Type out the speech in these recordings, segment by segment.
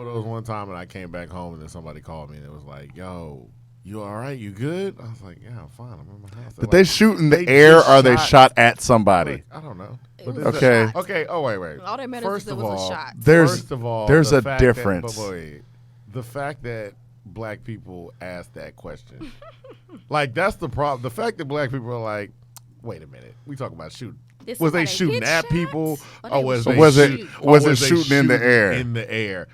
There was one time and I came back home and then somebody called me and it was like, "Yo, you all right? You good?" I was like, "Yeah, I'm fine. I'm in my house." Did they shoot in the air or they shot at somebody? Like, I don't know. Okay. Okay. Oh wait. All that matters First is it of was all, a shot. First of all, there's the a fact difference. The fact that black people ask that question, like that's the problem. The fact that black people are like, "Wait a minute, we talking about shooting." Was they shooting at people, or was it shooting in the air? In the air,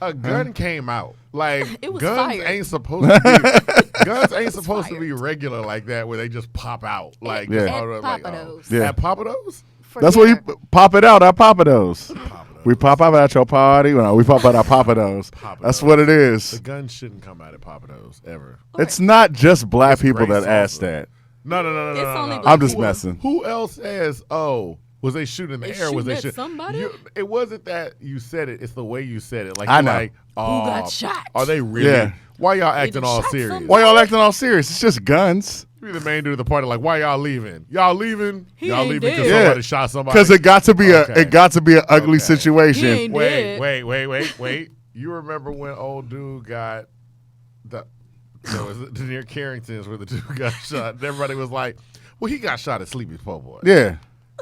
a gun came out. Like It was guns fired. ain't supposed to be. Guns ain't supposed to be regular like that, where they just pop out. Like Yeah. At like, Papados. Yeah. At Papados. That's where you pop it out at Papados. We pop out at your party. No, we pop out at Papados. That's what it The is. gun shouldn't come out at Papados ever. It's not just black people great that ask salsa. that. No. It's only no. black I'm just people. messing. Who else says, "Oh, was they shooting in the They air? Was shooting they at shooting?" somebody? It wasn't that you said it. It's the way you said it. Like I you're know. like, "Oh, Who got shot?" Are they really? Yeah. Why y'all They acting just all shot serious? somebody. Why y'all acting all serious? It's just guns. You be the main dude of the party. Like, why y'all leaving? Y'all leaving? He Y'all ain't leaving because dead. somebody shot somebody? Because it got to be Okay. an ugly Okay. situation. He ain't dead. Wait. You remember when old dude got was near Carrington's where the dude got shot? And everybody was like, "Well, he got shot at Sleepy's Po' Boy." Yeah,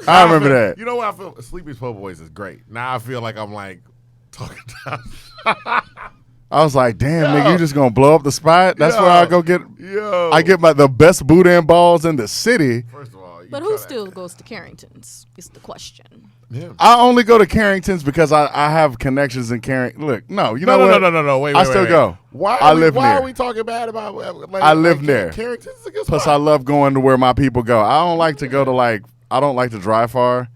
I remember that. You know what I feel? Sleepy's Po' Boys is great. Now I feel like I'm like talking down. I was like, damn, Yo. nigga, you just gonna blow up the spot? That's where I go get. Yo, I get the best boudin balls in the city. First of all, you But try who to- still goes to Carrington's? Is the question. Yeah. I only go to Carrington's because I have connections in Carrington. Look, no, you know what? No. Wait. I still go. Why? I live why near. are we talking bad about? I live near. Carrington's is a good Plus, spot. I love going to where my people go. I don't like to go to I don't like to drive far.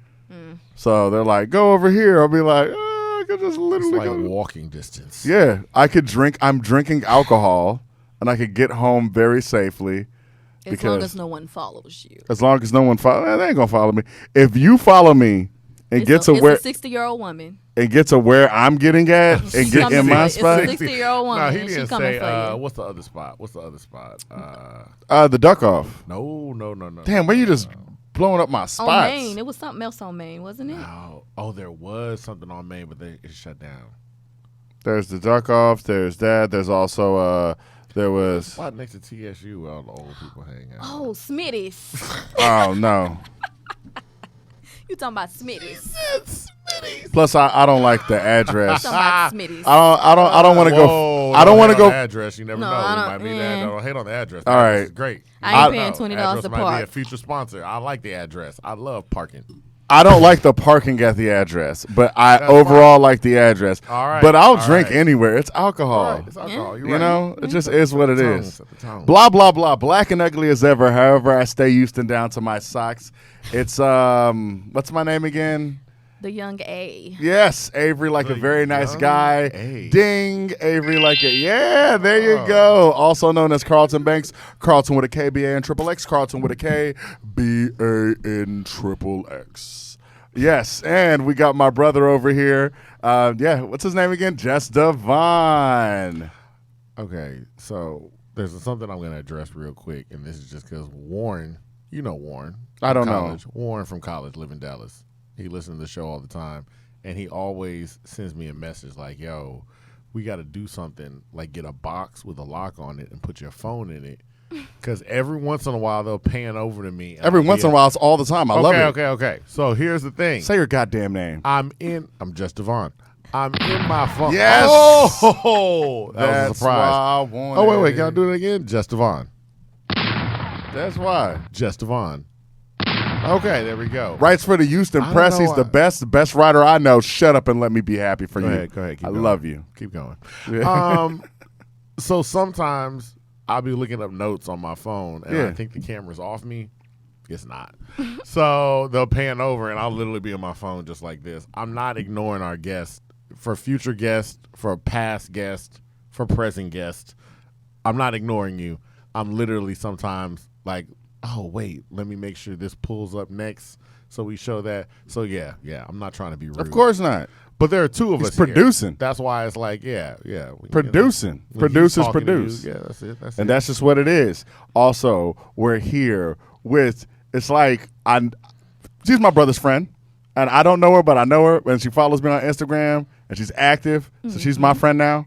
So they're like, go over here. I'll be like, I could just It's literally like go. walking distance. Yeah, I could drink. I'm drinking alcohol, and I could get home very safely. As long Because- as no one follows you. As long as no one follow, they ain't gonna follow me. If you follow me and get to where It's a 60-year-old woman. and get to where I'm getting at and She get coming in for my you. It's a spot, 60-year-old woman. No, he and she didn't coming say. for you. What's the other spot? What's the other spot? the duck off. No. Damn, where you just blowing up my On spots? Maine. It was something else on Maine, wasn't it? Oh, there was something on Maine, but it shut down. There's the duck off. There's that. There's also there was. Spot next to TSU where all the old people hang out. Oh, Smitty's. Oh no. You talking about Smitty's. Plus, I don't like the address. Talking about Smitty's. I don't want to go. Whoa, I don't want to hate on go. the address. You never No, know. I It don't- might be that. Don't hate on the address. All The right. address is great. I ain't You paying know, $20 address to might be a park. future sponsor. I like the address. I love parking. I don't like the parking at the address, but I That's overall like the address. All right, But I'll all drink right. anywhere. It's alcohol. All right, it's alcohol. You're You right. know, it just is what it Tone, is. set the tone. Blah blah blah. Black and ugly as ever. However, I stay Houston down to my socks. It's what's my name again? The young A. Yes, Avery, like The a very nice young guy. A. Ding, Avery, like a yeah. There you Oh. go. Also known as Carlton Banks. Carlton with a K, B A N triple X. Carlton with a K, B A N triple X. Yes, and we got my brother over here. What's his name again? Just Devon. Okay, so there's something I'm going to address real quick, and this is just because Warren, you know Warren. I don't from know. college. Warren from college, live in Dallas. He listens to the show all the time, and he always sends me a message like, yo, we got to do something, like get a box with a lock on it and put your phone in it. Because every once in a while, they'll pan over to me. and Every I'll once be in a while, it's all the time. I love it. Okay. So here's the thing. Say your goddamn name. I'm just Devon. I'm in my phone. Yes. Oh, that was a That's surprise. why I wanted Oh, wait. Can I it. do it again? Just Devon. That's why. Just Devon. Okay, there we go. Writes for the Houston I Press. don't He's know the why- best writer I know. Shut up and let me be happy for Go you. ahead. Keep I going. love you. Keep going. Yeah. So sometimes I'll be looking up notes on my phone, and Yeah. I think the camera's off me. It's not. So they'll pan over, and I'll literally be on my phone just like this. I'm not ignoring our guests. For future guests, for past guests, for present guests, I'm not ignoring you. I'm literally sometimes like, oh, wait, let me make sure this pulls up next so we show that. So, yeah, I'm not trying to be rude. Of course not. But there are two of He's us here. producing. That's why it's like, yeah. Producing. When he's Producers talking to produce. you, yeah, that's it. And that's just what it is. Also, we're here with, it's like, she's my brother's friend. And I don't know her, but I know her. And she follows me on Instagram. and she's active. So she's my friend now.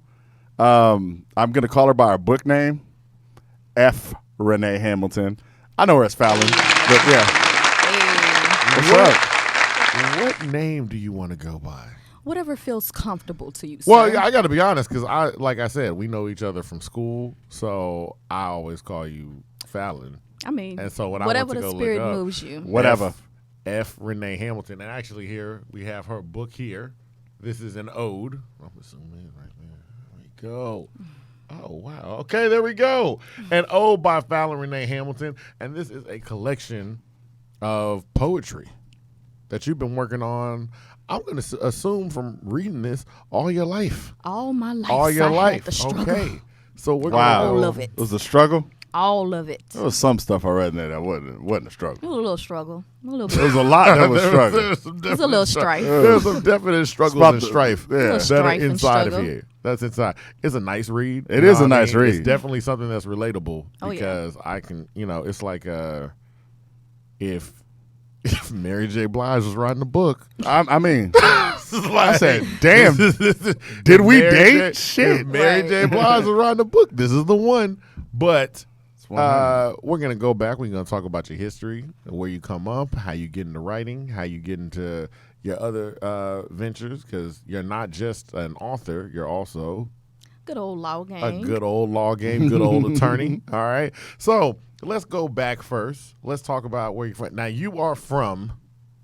I'm gonna call her by her book name, F. Renee Hamilton. I know her as Fallon, but yeah. Hey, What's up? What name do you want to go by? whatever feels comfortable to you, Well, sir. yeah, I got to be honest because like I said, we know each other from school, so I always call you Fallon. I mean, And so when I whatever went to the go spirit look up, moves you. Whatever. F. Renee Hamilton, and actually here we have her book here. This is an ode. I'm assuming right there. There we go. Oh wow. Okay, there we go. An ode by Fallon Renee Hamilton, and this is a collection of poetry that you've been working on. I'm going to assume from reading this all your life. All my life. All your I had life. the struggle. Okay. So we're Wow. gonna All go, of it. It was a struggle. All of it. There was some stuff I read in there that wasn't a It struggle. was a little struggle. A little There bit. was a lot that was struggle. There's some There's a little definite strife. There's some definite struggles about and the- strife yeah. Little that are strife and inside of struggle. here. That's inside. It's a nice read. It You is know a what I nice mean? read. It's definitely something that's relatable Oh, yeah. because I can, it's like if Mary J. Blige was writing a book. I mean, I said, damn, did we date? Shit. If Mary Right. J. Blige was writing a book, this is the one. But It's 100. we're going to go back. We're going to talk about your history, where you come up, how you get into writing, how you get into your other ventures, because you're not just an author, you're also Good old law a game. good old law game, good old attorney. All right. So let's go back first. Let's talk about where you're from. Now, you are from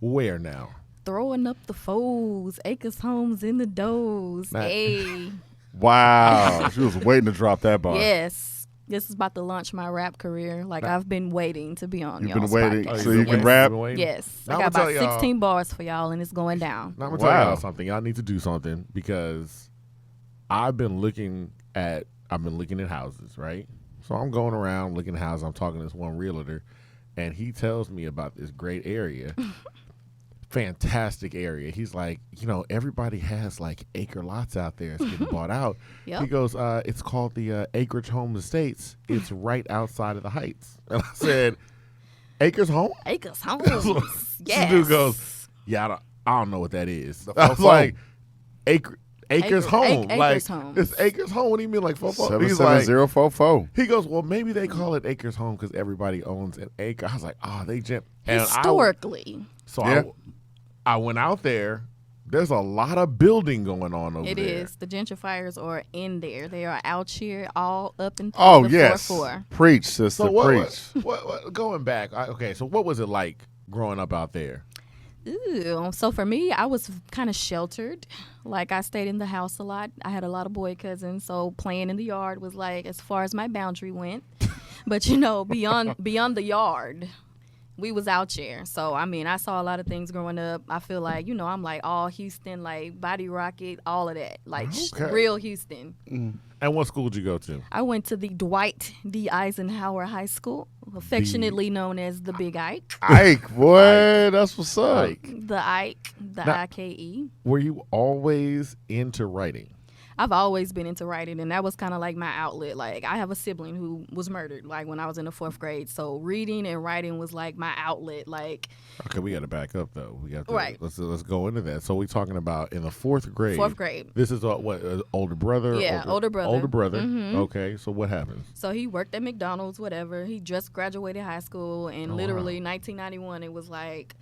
where now? Throwing up the foes. Acres homes in the doors. Nah. Hey. Wow. She was waiting to drop that bar. Yes. This is about to launch my rap career. Like, I've been waiting to be on You've y'all's been waiting podcast. so you You've can been rap? waiting? Yes. Now I got I'ma about tell y'all- 16 bars for y'all, and it's going down. Now I'm gonna tell Wow. y'all something. Y'all need to do something because I've been looking at houses, right? So I'm going around looking at houses. I'm talking to this one realtor, and he tells me about this great area, fantastic area. He's like, everybody has like acre lots out there. It's getting bought out. Yep. He goes, it's called the Acreage Home Estates. It's right outside of the Heights. And I said, Acres Home? Acres homes. Yes. This dude goes, yeah, I don't know what that is. The I was fofo. like, Acres Acre- Home. Acres like, Homes. it's Acres Home. What do you mean, like, fofo? He's like, 77044. he goes, well, maybe they call it Acres Home because everybody owns an acre. I was like, oh, they just. Historically. Yeah. I went out there. There's a lot of building going on over It there. is. The gentrifiers are in there. They are out here all up and through Oh, the yes. 4-4. Preach, sister, So preach. what going back? Okay, so what was it like growing up out there? Ooh, so for me, I was kind of sheltered. Like, I stayed in the house a lot. I had a lot of boy cousins, so playing in the yard was like as far as my boundary went. But beyond the yard, we was out there. So I mean, I saw a lot of things growing up. I feel like I'm like all Houston, like Body Rocket, all of that, like Okay. real Houston. And what school did you go to? I went to the Dwight D. Eisenhower High School, affectionately known as the Big Ike. Ike, boy, that's what's up. The Ike, the Now- IKE. Were you always into writing? I've always been into writing, and that was kind of like my outlet. Like, I have a sibling who was murdered, like, when I was in the 4th grade. So reading and writing was like my outlet. Like, Okay, we got to back up though. We got to, Right. Let's go into that. So we're talking about in the 4th grade. 4th grade. This is older brother. Yeah, older brother. Older brother. Mhm. Okay, so what happens? So he worked at McDonald's, whatever. He just graduated high school, and Oh, literally 1991, it was like,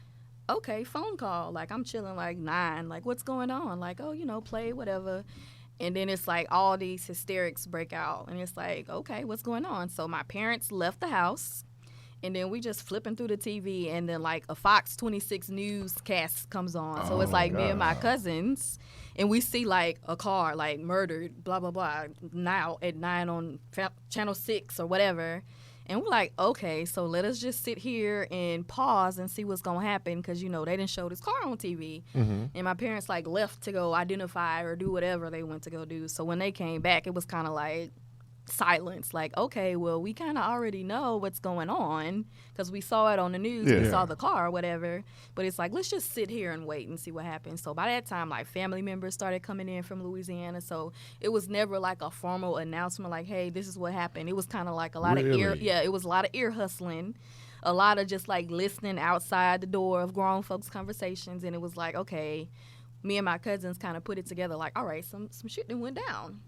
okay, phone call. Like, I'm chilling like 9. Like, what's going on? Like, oh, play, whatever. And then it's like all these hysterics break out. And it's like, okay, what's going on? So my parents left the house. And then we just flipping through the TV. And then like a Fox 26 newscast comes on. So it's like me and my cousins. And we see like a car like murdered, blah, blah, blah, now at 9 on Channel 6 or whatever. And we're like, okay, so let us just sit here and pause and see what's going to happen because, they didn't show this car on TV. Mm-hmm. And my parents, like, left to go identify or do whatever they went to go do. So when they came back, it was kind of like silence. Like, okay, well, we kind of already know what's going on because we saw it on the news. We Yeah. saw the car or whatever. But it's like, let's just sit here and wait and see what happens. So by that time, like, family members started coming in from Louisiana. So it was never like a formal announcement like, hey, this is what happened. It was kind of like a lot of Really? it was a lot of ear hustling. A lot of just like listening outside the door of grown folks' conversations. And it was like, okay, me and my cousins kind of put it together like, all right, some shit that went down.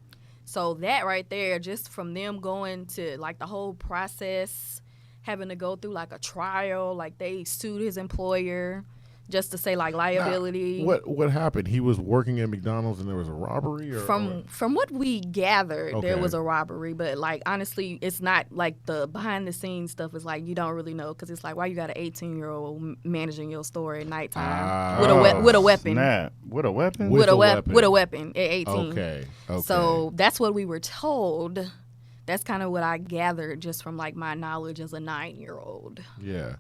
So that right there, just from them going to like the whole process, having to go through like a trial, like they sued his employer just to say like liability. What happened? He was working at McDonald's and there was a robbery? From what we gathered, there Okay. was a robbery, but like honestly, it's not like the behind the scenes stuff is like you don't really know because it's like why you got an 18-year-old managing your store at nighttime with a weapon. Snap. With a weapon? With a weapon. weapon at 18. Okay. So that's what we were told. That's kind of what I gathered just from like my knowledge as a 9-year-old. Yeah.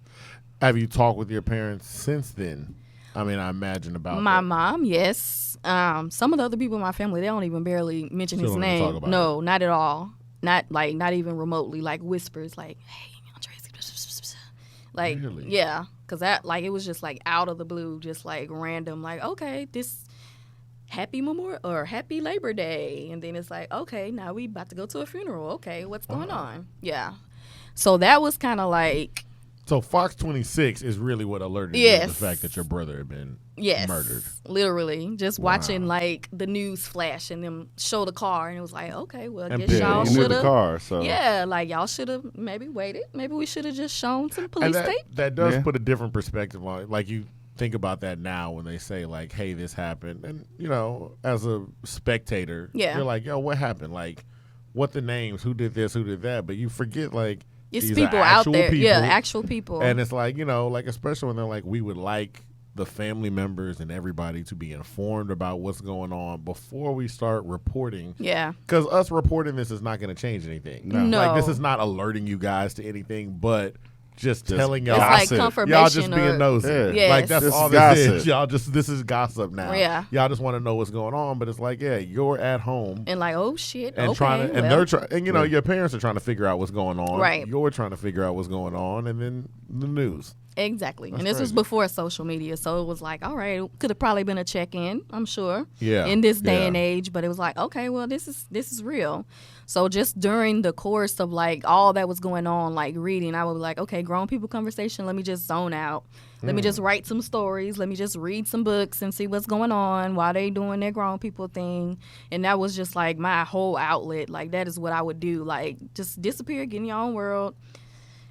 Have you talked with your parents since then? I mean, I imagine about My that. mom, yes. Some of the other people in my family, they don't even barely mention Still his don't even talk name. about No, not at all. Not even remotely. Like whispers, like, "Hey, Tracy," like, Really? yeah, because that like it was just like out of the blue, just like random, like, okay, this happy Memorial or happy Labor Day, and then it's like, okay, now we about to go to a funeral. Okay, what's going on? Yeah, so that was kind of like. So Fox 26 is really what alerted you to Yes. the fact that your brother had been Yes, murdered. literally. Just watching Wow. like the news flash and them show the car, and it was like, okay, well, I And guess yeah, y'all you knew should the have. car, so. Yeah, like y'all should have maybe waited. Maybe we should have just shown some And police that, tape. that does Yeah. put a different perspective on it. Like you think about that now when they say like, hey, this happened. And, you know, as a spectator, Yeah. you're like, yo, what happened? Like, what the names? Who did this? Who did that? But you forget like It's these people are out actual there. people. Yeah, actual people. And it's like, you know, like especially when they're like, we would like the family members and everybody to be informed about what's going on before we start reporting. yeah. Because us reporting this is not going to change anything. No. Like, this is not alerting you guys to anything, but just telling y'all. It's like gossip. confirmation. Y'all just being or, nosy. Yeah. Yes. Like, that's This all is this is. gossip. Y'all just, this is gossip now. Yeah. Y'all just want to know what's going on, but it's like, yeah, you're at home. and like, oh shit. And okay, trying to, and well, they're trying, and you know, your parents are trying to figure out what's going on. Right. You're trying to figure out what's going on, and then the news. exactly. That's And this was crazy. before social media, so it was like, all right, it could have probably been a check-in, I'm sure. Yeah. In this day Yeah. and age, but it was like, okay, well, this is real. So just during the course of like all that was going on, like reading, I would be like, okay, grown people conversation, let me just zone out. Let me just write some stories. Let me just read some books and see what's going on while they doing their grown people thing. And that was just like my whole outlet. Like that is what I would do. Like just disappear, get in your own world,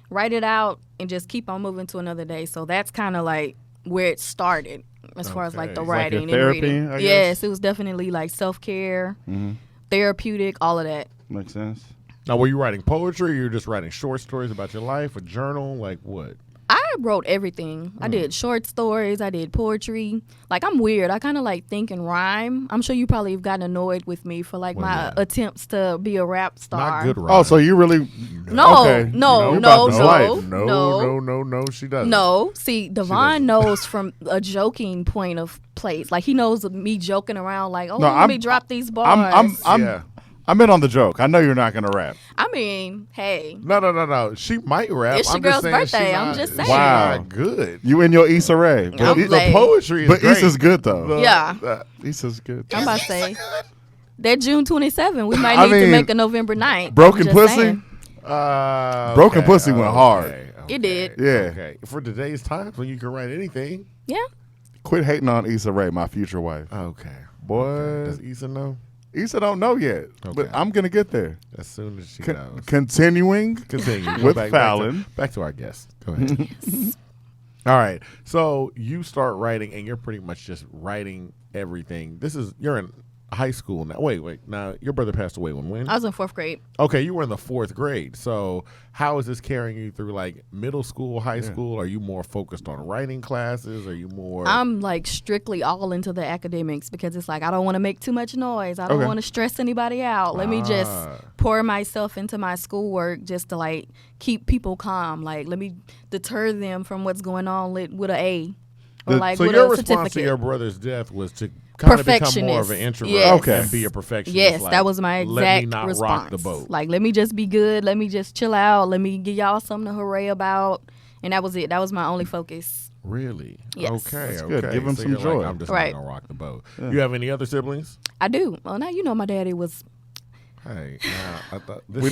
write it out, and just keep on moving to another day. So that's kind of like where it started as far as like the Okay. It's like writing your therapy, and reading. I guess? Yes, it was definitely like self-care, therapeutic, all of that. Makes sense. Now, were you writing poetry or you were just writing short stories about your life, a journal? Like what? I wrote everything. I did short stories. I did poetry. Like I'm weird. I kind of like think and rhyme. I'm sure you probably have gotten annoyed with me for like Well, my yeah. attempts to be a rap star. Not good Oh, writing. so you really. No, Okay. no, You no, about this no, life. No, she doesn't. No, see, doesn't. Devon knows from a joking point of place. Like he knows of me joking around, like, oh, No, let me drop these bars. Yeah. I'm in on the joke. I know you're not gonna rap. I mean, hey, No. She might rap. It's your I'm just girl's saying birthday. she's I'm not- just she's saying. Wow. not good. You in your Issa Rae. But, I'm The like- poetry is but great. Issa's good though. Yeah. Issa's good. I'm about to say that June 27. We might I need to mean, make a November 9th. Broken I'm just Pussy? saying. Broken Pussy went hard. It did. Yeah. Okay. For today's times when you can write anything. Yeah. Quit hating on Issa Rae, my future wife. Okay. Boy, Does Issa know? Issa don't know yet, but Okay. I'm gonna get there. As soon as she Con- knows. continuing. Continue. Go With back Fallon. back to our guest. Go ahead. All right. So you start writing, and you're pretty much just writing everything. You're in high school now. Wait. Now, your brother passed away when? I was in 4th grade. Okay, you were in the 4th grade. So how is this carrying you through like middle school, high school? Are you more focused on writing classes? Are you more? I'm like strictly all into the academics because it's like I don't want to make too much noise. I don't Okay. want to stress anybody out. Let me just Ah. pour myself into my schoolwork just to like keep people calm. Like let me deter them from what's going on with an A or like so with your a response certificate. to your brother's death was to kind of become more of Perfectionist. an introvert Yes. Okay. and be a perfectionist. Yes, like, that was my let me exact not response. rock the boat. Like, let me just be good. Let me just chill out. Let me give y'all something to hooray about. And that was it. That was my only focus. Really? Yes. Okay. That's okay. good. Give him So some you're joy. Like, I'm just Right. not gonna rock the boat. You have any other siblings? I do. Well, now you know my daddy was Hey, I thought We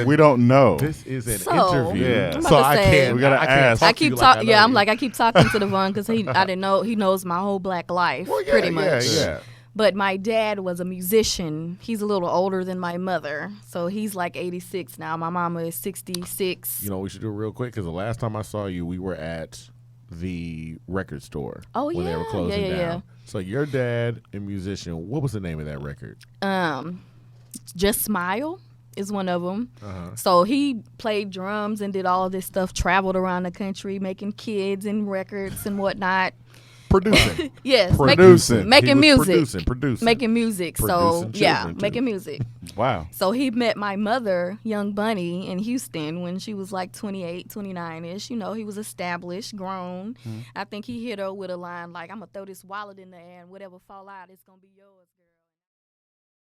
we don't know. This is an So, interview, Yeah. I'm so about to I say- can't. We gotta I can't ask. talk I to keep you talking. like I know I'm you. like I keep talking to the Devon because I didn't know he knows my whole black life Well, yeah, pretty much. Yeah. But my dad was a musician. He's a little older than my mother, so he's like 86 now. My mama is 66. You know, we should do it real quick because the last time I saw you, we were at the record store. Oh, when they were yeah. closing Yeah. down. So your dad, a musician. What was the name of that record? Just Smile is one of them. Uh-huh. So he played drums and did all this stuff, traveled around the country, making kids and records and whatnot. Producing. Yes, Producing. making He was music, producing. making music. So Producing yeah, children, too. making music. Wow. So he met my mother, Young Bunny, in Houston when she was like 28, 29-ish. You know, he was established, grown. I think he hit her with a line like, I'm going to throw this wallet in the air and whatever fall out, it's going to be yours.